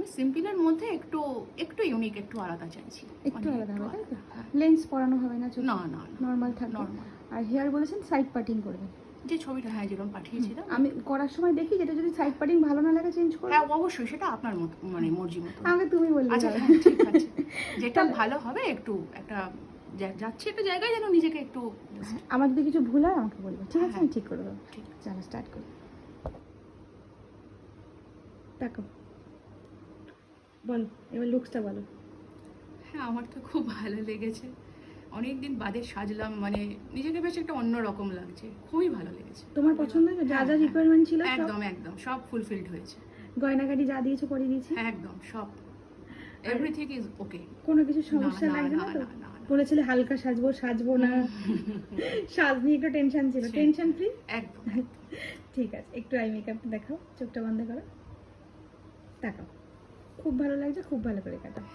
আমি সিম্পলের মধ্যে একটু একটু ইউনিক, একটু আলাদা চাইছি। একটু মানে আলাদা হবে, তাই তো? হ্যাঁ। লেন্স পরানো হবে না চোখে? না না না, নর্মাল থাকবে। নর্মাল। আর হেয়ার বলেছেন সাইড পার্টিং করবে। যে ছবিটা হ্যাঁ যেরকম পাঠিয়েছিলাম আমি করার সময় দেখি, যেটা যদি সাইড পার্টিং ভালো না লাগে চেঞ্জ করবে। হ্যাঁ অবশ্যই, সেটা আপনার মত মানে মর্জি মতো। আমাকে তুমি বললে আচ্ছা হবে। হ্যাঁ ঠিক আছে, যেটা তাহলে ভালো হবে একটু একটা যাচ্ছি একটা জায়গায় যেন নিজেকে একটু just আমার যদি কিছু ভুল হয় আমাকে বলবে, ঠিক আছে? হ্যাঁ, আমি ঠিক করে দেবো। ঠিক। চলো স্টার্ট করি। দেখো, বলো এবার লুকসটা বলো। হ্যাঁ আমার তো খুব ভালো লেগেছে, অনেকদিন বাদে সাজলাম, মানে নিজেকে বেশ একটা অন্যরকম লাগছে, খুবই ভালো লেগেছে। তোমার পছন্দ হয়েছে? যা হ্যাঁ, যা হ্যাঁ, রিকোয়ারমেন্ট ছিল সব? একদম একদম সব ফুলফিলড হয়েছে। গয়নাগাটি যা দিয়েছো পরিয়ে দিয়েছি? হ্যাঁ একদম সব, এভরিথিং ইজ ওকে। কোনো কিছু না সমস্যা না লাগবে না না তো? না না না। বলেছিলে হালকা সাজবো, সাজবো না, সাজ নিয়ে একটু টেনশন ছিল, সেই। Tension free? একদম। ঠিক আছে, একটু আই মেকআপ দেখাও, চোখটা বন্ধ করো, তাকাও। খুব ভালো লাগছে, খুব ভালো করে কাটাও।